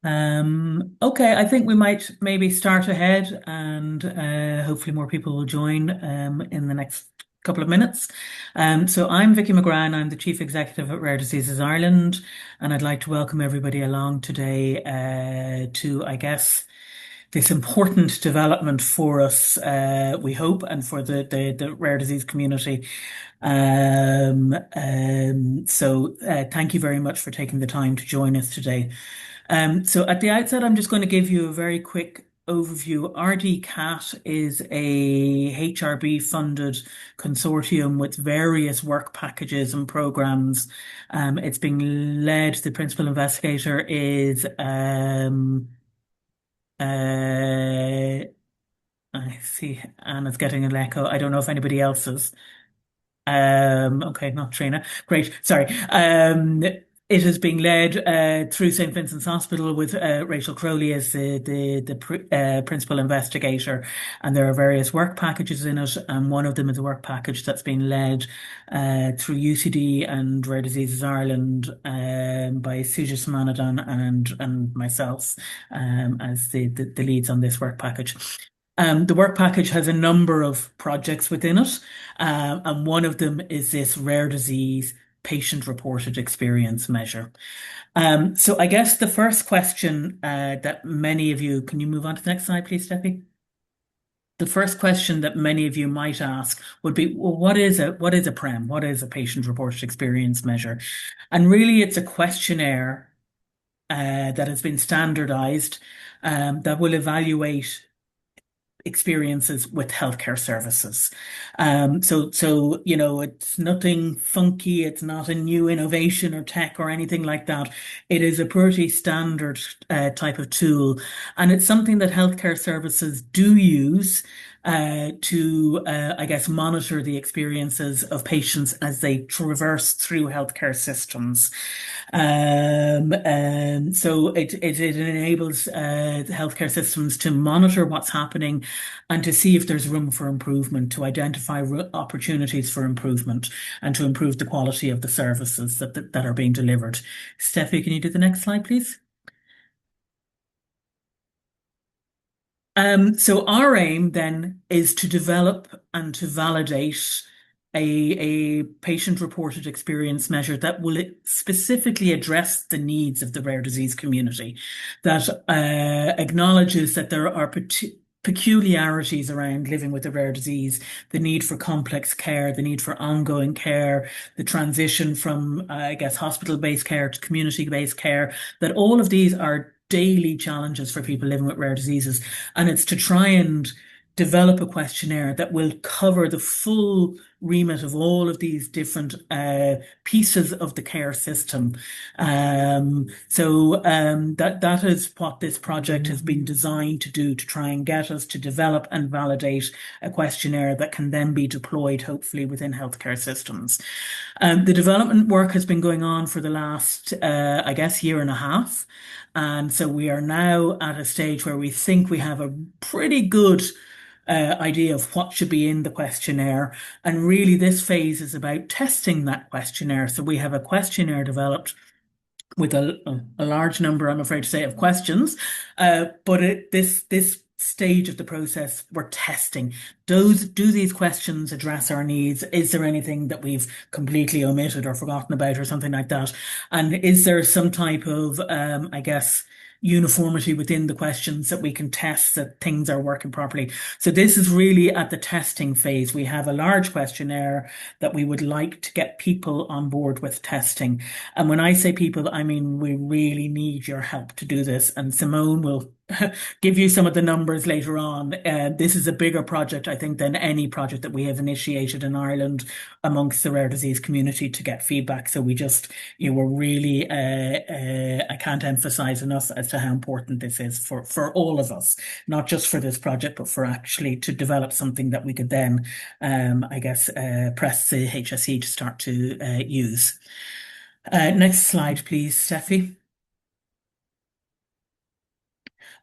Okay, I think we might maybe start ahead and hopefully more people will join in the next couple of minutes. So I'm Vicky McGrath, I'm the Chief Executive at Rare Diseases Ireland, and I'd like to welcome everybody along today to, I guess, this important development for us, we hope, and for the rare disease community. Thank you very much for taking the time to join us today. So at the outset, I'm just going to give you a very quick overview. RD-CAT is a HRB funded consortium with various work packages and programs. It's being led, the principal investigator is I see Anna's getting an echo. I don't know if anybody else is. Okay, not Trina. Great. Sorry. It is being led through St. Vincent's Hospital with Rachel Crowley as the principal investigator, and there are various work packages in it, and one of them is a work package that's been led through UCD and Rare Diseases Ireland by Suja Samanadan and myself as the leads on this work package. The work package has a number of projects within it, and one of them is this rare disease patient-reported experience measure. So I guess the first question that many of you, can you move on to the next slide, please, Steffi? The first question that many of you might ask would be, well, what is a PREM? What is a patient-reported experience measure? And really, it's a questionnaire that has been standardized that will evaluate experiences with healthcare services. It's nothing funky. It's not a new innovation or tech or anything like that. It is a pretty standard type of tool, and it's something that healthcare services do use I guess, monitor the experiences of patients as they traverse through healthcare systems. So it enables the healthcare systems to monitor what's happening and to see if there's room for improvement, to identify opportunities for improvement, and to improve the quality of the services that are being delivered. Steffi, can you do the next slide, please? So our aim then is to develop and to validate a patient-reported experience measure that will specifically address the needs of the rare disease community, that acknowledges that there are peculiarities around living with a rare disease, the need for complex care, the need for ongoing care, the transition from, I guess, hospital-based care to community-based care, that all of these are daily challenges for people living with rare diseases. And it's to try and develop a questionnaire that will cover the full remit of all of these different pieces of the care system. That is what this project has been designed to do, to try and get us to develop and validate a questionnaire that can then be deployed, hopefully, within healthcare systems. The development work has been going on for the last, I guess, year and a half. And so we are now at a stage where we think we have a pretty good idea of what should be in the questionnaire. And really, this phase is about testing that questionnaire. So we have a questionnaire developed with a large number, I'm afraid to say, of questions. This stage of the process, we're testing. Do these questions address our needs? Is there anything that we've completely omitted or forgotten about or something like that? And is there some type of, I guess, uniformity within the questions that we can test that things are working properly? So this is really at the testing phase. We have a large questionnaire that we would like to get people on board with testing. And when I say people, I mean we really need your help to do this. And Simone will give you some of the numbers later on. This is a bigger project, I think, than any project that we have initiated in Ireland amongst the rare disease community to get feedback. So we're really, I can't emphasize enough as to how important this is for all of us, not just for this project, but for actually to develop something that we could then, I guess, press the HSE to start to use. Next slide, please, Steffi.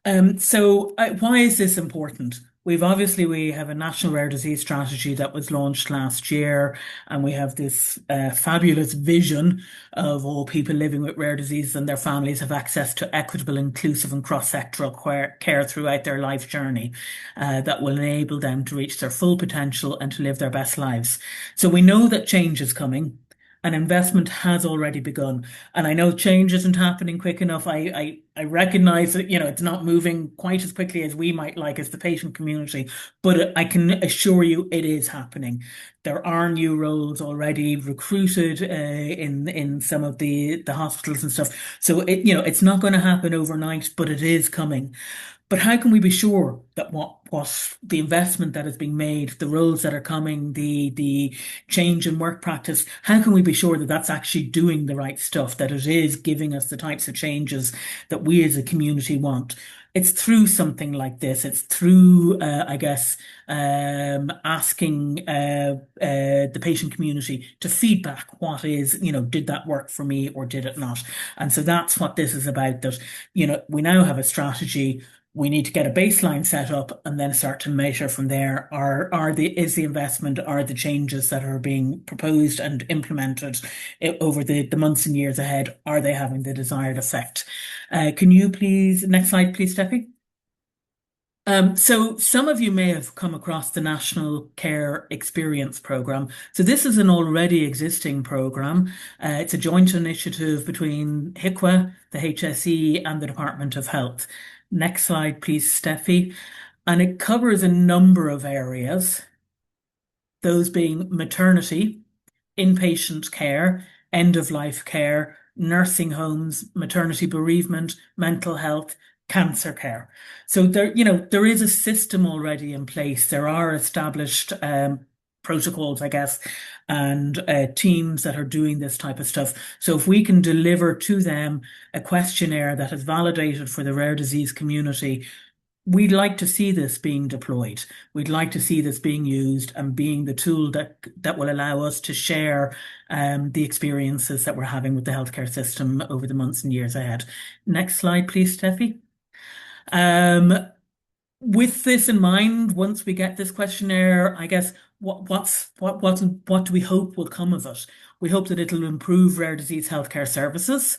Why is this important? We have a national rare disease strategy that was launched last year, and we have this fabulous vision of all people living with rare diseases and their families have access to equitable, inclusive, and cross-sectoral care throughout their life journey that will enable them to reach their full potential and to live their best lives. So we know that change is coming. And investment has already begun. And I know change isn't happening quick enough. I recognize that, it's not moving quite as quickly as we might like as the patient community, but I can assure you it is happening. There are new roles already recruited in some of the hospitals and stuff. So it's not going to happen overnight, but it is coming. But how can we be sure that what the investment that is being made, the roles that are coming, the change in work practice, how can we be sure that that's actually doing the right stuff, that it is giving us the types of changes that we as a community want? It's through something like this. It's through, I guess, asking the patient community to feedback what is, did that work for me or did it not? And so that's what this is about. That, we now have a strategy. We need to get a baseline set up and then start to measure from there. Is the investment, are the changes that are being proposed and implemented over the months and years ahead, are they having the desired effect? Can you please, next slide, please, Steffi? So some of you may have come across the National Care Experience Programme. So this is an already existing programme. It's a joint initiative between HIQA, the HSE, and the Department of Health. Next slide, please, Steffi. And it covers a number of areas, those being maternity, inpatient care, end of life care, nursing homes, maternity bereavement, mental health, cancer care. So there is a system already in place. There are established protocols, I guess, and teams that are doing this type of stuff. So if we can deliver to them a questionnaire that is validated for the rare disease community, we'd like to see this being deployed. We'd like to see this being used and being the tool that will allow us to share the experiences that we're having with the healthcare system over the months and years ahead. Next slide, please, Steffi. Um, with this in mind, once we get this questionnaire, I guess what do we hope will come of it? We hope that it'll improve rare disease healthcare services,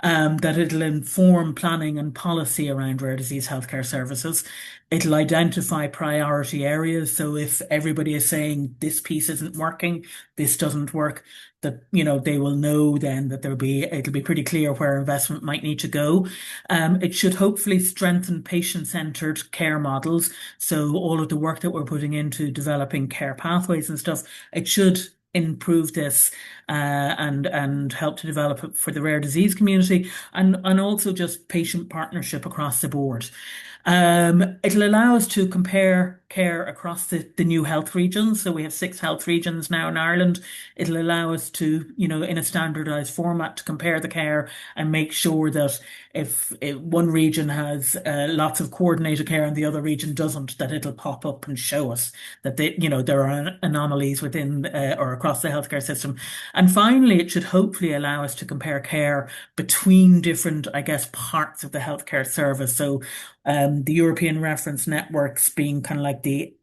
that it'll inform planning and policy around rare disease healthcare services. It'll identify priority areas. So if everybody is saying this piece isn't working, this doesn't work, that they will know then that it'll be pretty clear where investment might need to go. It should hopefully strengthen patient-centered care models. So all of the work that we're putting into developing care pathways and stuff, it should improve this and help to develop it for the rare disease community and also just patient partnership across the board. It'll allow us to compare care across the new health regions. So we have 6 health regions now in Ireland. It'll allow us to, in a standardized format, to compare the care and make sure that if one region has lots of coordinated care and the other region doesn't, that it'll pop up and show us that there are anomalies within or across the healthcare system. And finally, it should hopefully allow us to compare care between different, I guess, parts of the healthcare service. So the European reference networks being kind of like the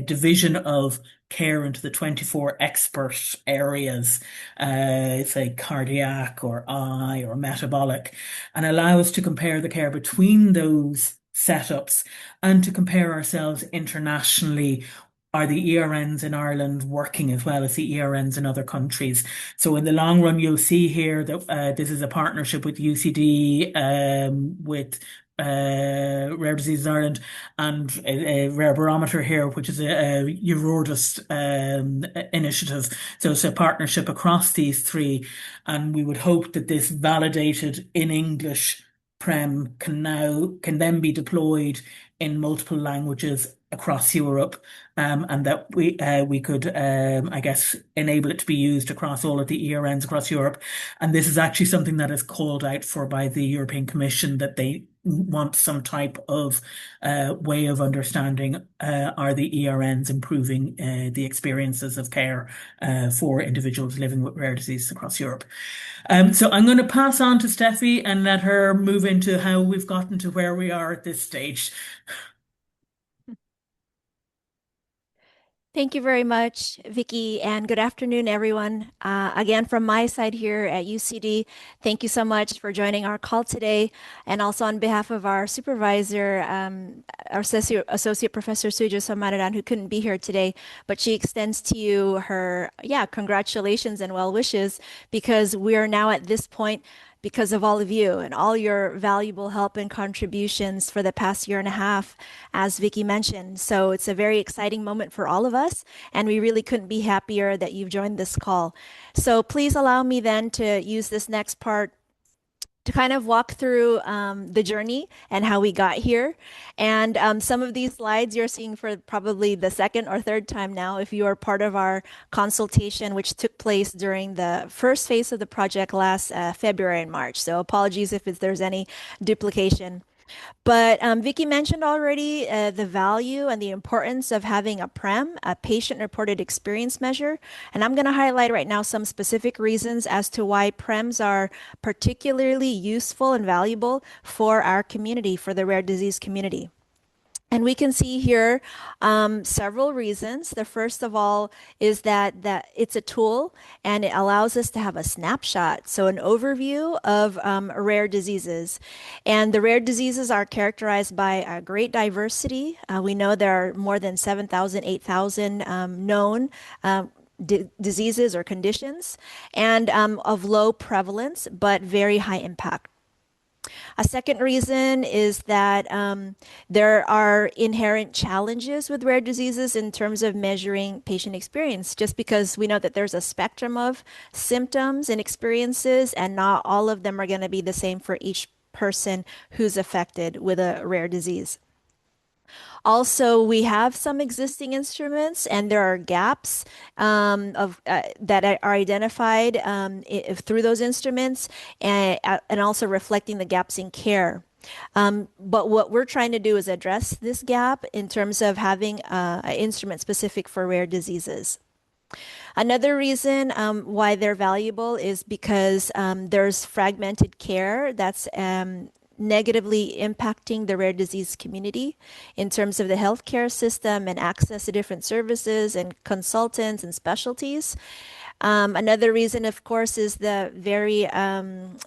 division of care into the 24 expert areas, say cardiac or eye or metabolic, and allow us to compare the care between those setups and to compare ourselves internationally. Are the ERNs in Ireland working as well as the ERNs in other countries? So in the long run, you'll see here that this is a partnership with UCD, with Rare Diseases Ireland and a Rare Barometer here, which is a Eurordis initiative. So it's a partnership across these three, and we would hope that this validated in English PREM can then be deployed in multiple languages across Europe, and that we could, I guess, enable it to be used across all of the ERNs across Europe. And this is actually something that is called out for by the European Commission, that they want some type of way of understanding are the ERNs improving the experiences of care for individuals living with rare diseases across Europe. So I'm going to pass on to Steffi and let her move into how we've gotten to where we are at this stage. Thank you very much, Vicky, and good afternoon, everyone. Again, from my side here at UCD, thank you so much for joining our call today. And also on behalf of our supervisor, our Associate Professor Suja Samaradan, who couldn't be here today, but she extends to you her, yeah, congratulations and well wishes because we are now at this point because of all of you and all your valuable help and contributions for the past year and a half, as Vicky mentioned. So it's a very exciting moment for all of us, and we really couldn't be happier that you've joined this call. So please allow me then to use this next part to kind of walk through the journey and how we got here. And some of these slides you're seeing for probably the second or third time now, if you are part of our consultation, which took place during the first phase of the project last February and March. So apologies if there's any duplication. But Vicky mentioned already the value and the importance of having a PREM, a patient-reported experience measure. And I'm going to highlight right now some specific reasons as to why PREMs are particularly useful and valuable for our community, for the rare disease community. And we can see here several reasons. The first of all is that it's a tool and it allows us to have a snapshot, so an overview of rare diseases. And the rare diseases are characterized by a great diversity. We know there are more than 7,000, 8,000 known diseases or conditions, and of low prevalence but very high impact. A second reason is that there are inherent challenges with rare diseases in terms of measuring patient experience, just because we know that there's a spectrum of symptoms and experiences, and not all of them are going to be the same for each person who's affected with a rare disease. Also, we have some existing instruments, and there are gaps that are identified through those instruments, and also reflecting the gaps in care. But what we're trying to do is address this gap in terms of having an instrument specific for rare diseases. Another reason why they're valuable is because there's fragmented care that's negatively impacting the rare disease community in terms of the healthcare system and access to different services and consultants and specialties. Another reason, of course, is the very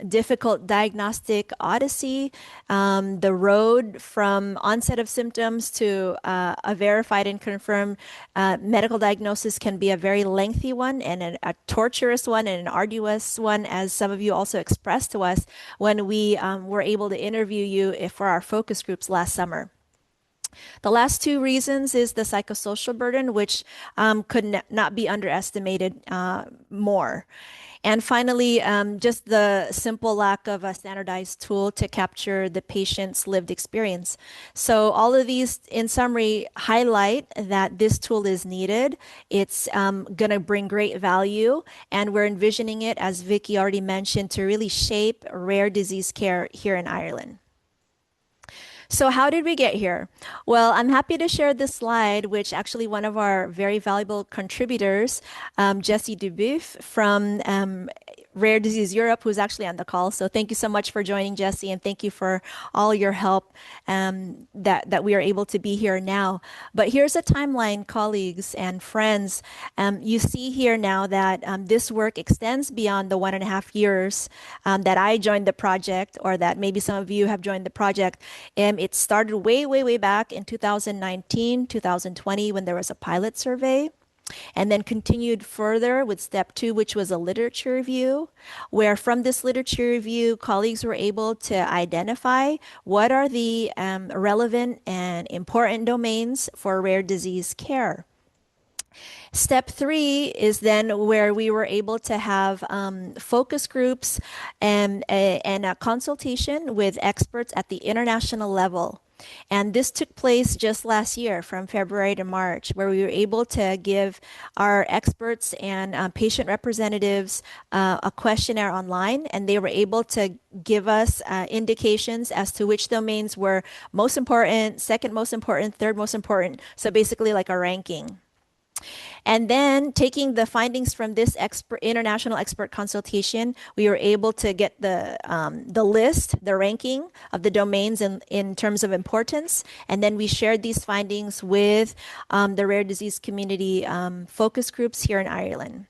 difficult diagnostic odyssey. The road from onset of symptoms to a verified and confirmed medical diagnosis can be a very lengthy one and a torturous one and an arduous one, as some of you also expressed to us when we were able to interview you for our focus groups last summer. The last two reasons is the psychosocial burden, which could not be underestimated more. And finally, just the simple lack of a standardized tool to capture the patient's lived experience. So all of these, in summary, highlight that this tool is needed. It's going to bring great value, and we're envisioning it, as Vicky already mentioned, to really shape rare disease care here in Ireland. So how did we get here? Well, I'm happy to share this slide, which actually one of our very valuable contributors, Jessie Dubuff from Rare Disease Europe, who's actually on the call. So thank you so much for joining, Jessie, and thank you for all your help that we are able to be here now. But here's a timeline, colleagues and friends. You see here now that this work extends beyond the 1.5 years that I joined the project, or that maybe some of you have joined the project. It started way, way, way back in 2019, 2020, when there was a pilot survey, and then continued further with step two, which was a literature review, where from this literature review, colleagues were able to identify what are the relevant and important domains for rare disease care. Step three is then where we were able to have focus groups and a consultation with experts at the international level. And this took place just last year from February to March, where we were able to give our experts and patient representatives a questionnaire online, and they were able to give us indications as to which domains were most important, second most important, third most important. So basically, like a ranking. And then taking the findings from this international expert consultation, we were able to get the list, the ranking of the domains in terms of importance. And then we shared these findings with the rare disease community focus groups here in Ireland.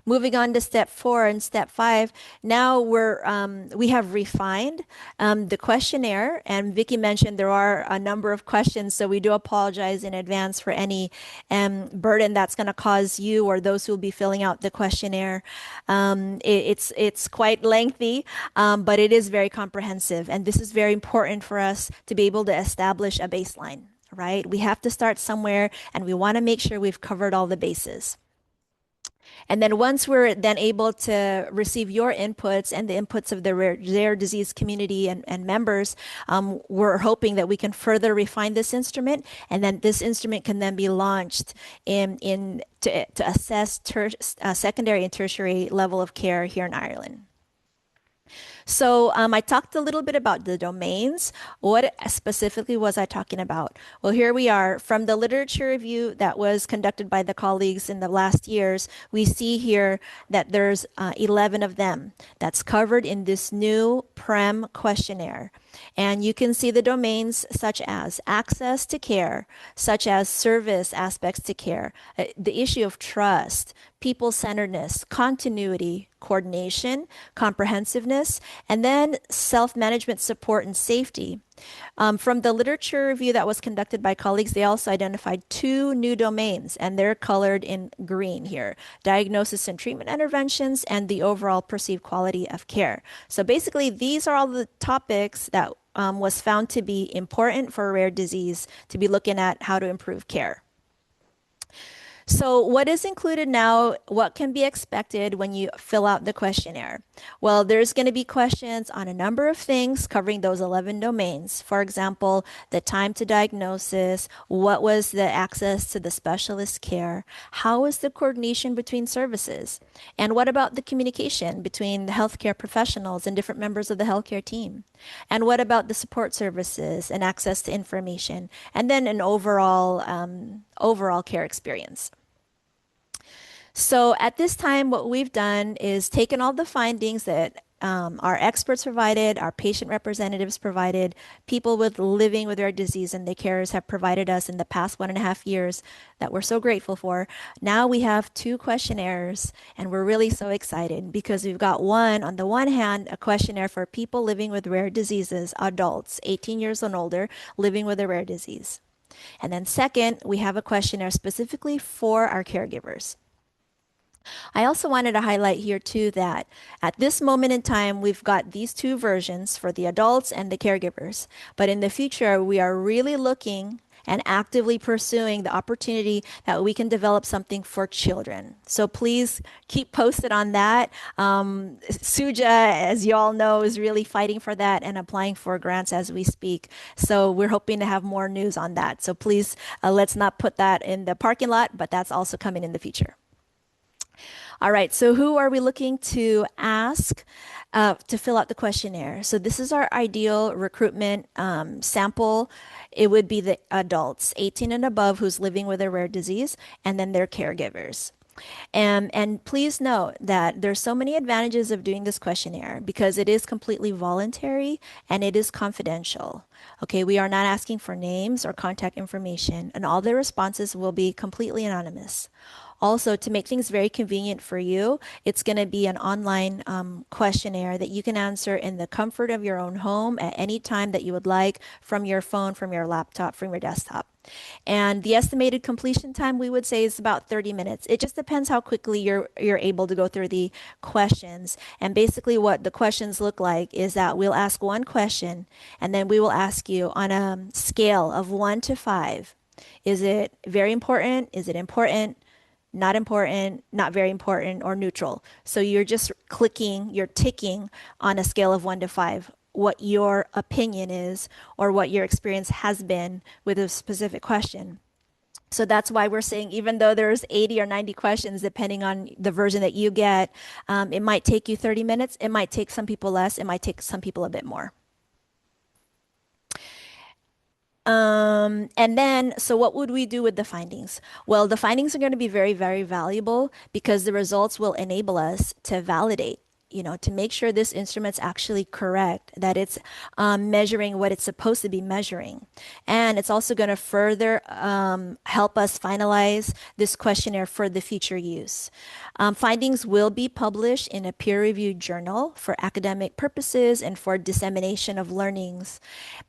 Moving on to step 4 and step 5, now we have refined the questionnaire, and Vicky mentioned there are a number of questions, so we do apologize in advance for any burden that's going to cause you or those who will be filling out the questionnaire. It's quite lengthy, but it is very comprehensive, and this is very important for us to be able to establish a baseline. Right? We have to start somewhere, and we want to make sure we've covered all the bases. And then once we're then able to receive your inputs and the inputs of the rare disease community and members, we're hoping that we can further refine this instrument, and then this instrument can then be launched to assess secondary and tertiary level of care here in Ireland. So I talked a little bit about the domains. What specifically was I talking about? Well, here we are. From the literature review that was conducted by the colleagues in the last years, we see here that there's 11 of them that's covered in this new PREM questionnaire. And you can see the domains such as access to care, such as service aspects to care, the issue of trust, people-centeredness, continuity, coordination, comprehensiveness, and then self-management support and safety. From the literature review that was conducted by colleagues, they also identified 2 new domains, and they're colored in green here: diagnosis and treatment interventions, and the overall perceived quality of care. So basically, these are all the topics that was found to be important for a rare disease to be looking at how to improve care. So what is included now? What can be expected when you fill out the questionnaire? Well, there's going to be questions on a number of things covering those 11 domains. For example, the time to diagnosis, what was the access to the specialist care, how is the coordination between services, and what about the communication between the healthcare professionals and different members of the healthcare team? And what about the support services and access to information, and then an overall care experience? So at this time, what we've done is taken all the findings that our experts provided, our patient representatives provided, people living with rare disease and their carers have provided us in the past 1.5 years that we're so grateful for. Now we have 2 questionnaires, and we're really so excited because we've got on the one hand, a questionnaire for people living with rare diseases, adults, 18 years and older, living with a rare disease. And then second, we have a questionnaire specifically for our caregivers. I also wanted to highlight here too that at this moment in time, we've got these 2 versions for the adults and the caregivers. But in the future, we are really looking and actively pursuing the opportunity that we can develop something for children. So please keep posted on that. Suja, as you all know, is really fighting for that and applying for grants as we speak. So we're hoping to have more news on that. So please, let's not put that in the parking lot, but that's also coming in the future. All right, so who are we looking to ask to fill out the questionnaire? So this is our ideal recruitment sample. It would be the adults, 18 and above, who's living with a rare disease, and then their caregivers. And please note that there's so many advantages of doing this questionnaire because it is completely voluntary and it is confidential. Okay, we are not asking for names or contact information, and all the responses will be completely anonymous. Also, to make things very convenient for you, it's going to be an online questionnaire that you can answer in the comfort of your own home at any time that you would like, from your phone, from your laptop, from your desktop. And the estimated completion time, we would say, is about 30 minutes. It just depends how quickly you're able to go through the questions. And basically what the questions look like is that we'll ask one question, and then we will ask you on a scale of 1 to 5. Is it very important? Is it important? Not important, not very important, or neutral. So you're just you're ticking on a scale of 1 to 5 what your opinion is or what your experience has been with a specific question. So that's why we're saying, even though there's 80 or 90 questions, depending on the version that you get, it might take you 30 minutes. It might take some people less. It might take some people a bit more. And then, so what would we do with the findings? Well, the findings are going to be very, very valuable because the results will enable us to validate, to make sure this instrument's actually correct, that it's measuring what it's supposed to be measuring. And it's also going to further help us finalize this questionnaire for the future use. Findings will be published in a peer-reviewed journal for academic purposes and for dissemination of learnings.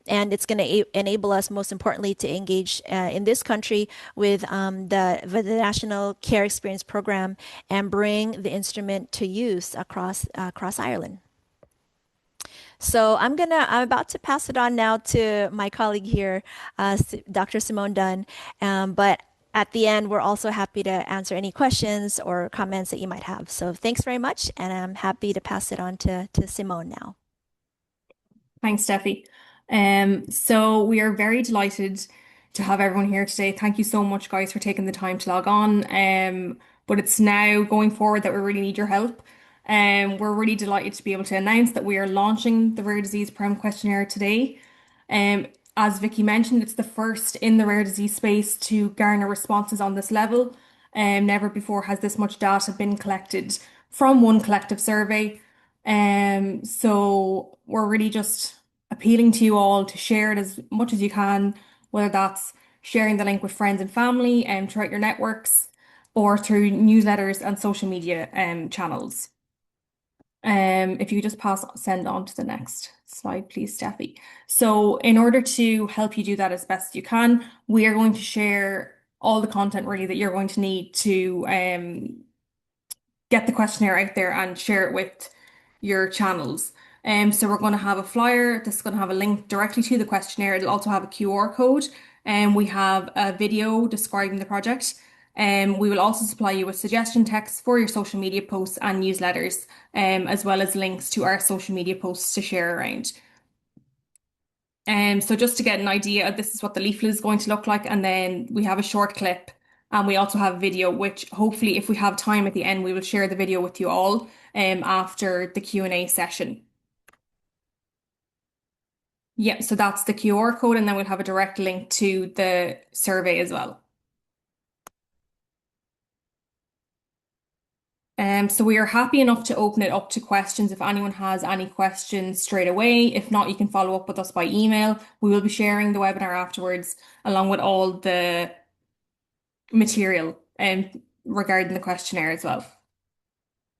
And it's going to enable us, most importantly, to engage in this country with the National Care Experience Program and bring the instrument to use across Ireland. So I'm about to pass it on now to my colleague here, Dr. Simone Dunn. But at the end, we're also happy to answer any questions or comments that you might have. So thanks very much, and I'm happy to pass it on to Simone now. Thanks, Steffi. So we are very delighted to have everyone here today. Thank you so much, guys, for taking the time to log on. But it's now going forward that we really need your help. We're really delighted to be able to announce that we are launching the Rare Disease PREM questionnaire today. Um, as Vicky mentioned, it's the first in the rare disease space to garner responses on this level. Never before has this much data been collected from one collective survey. So we're really just appealing to you all to share it as much as you can, whether that's sharing the link with friends and family and throughout your networks or through newsletters and social media channels. If you just send on to the next slide, please, Steffi. So in order to help you do that as best you can, we are going to share all the content really that you're going to need to get the questionnaire out there and share it with your channels. So we're going to have a flyer that's going to have a link directly to the questionnaire. It'll also have a QR code, and we have a video describing the project. We will also supply you with suggestion texts for your social media posts and newsletters, as well as links to our social media posts to share around. So just to get an idea, this is what the leaflet is going to look like, and then we have a short clip, and we also have a video, which hopefully, if we have time at the end, we will share the video with you all after the Q&A session. Yeah, so that's the QR code, and then we'll have a direct link to the survey as well. So we are happy enough to open it up to questions if anyone has any questions straight away. If not, you can follow up with us by email. We will be sharing the webinar afterwards, along with all the material regarding the questionnaire as well.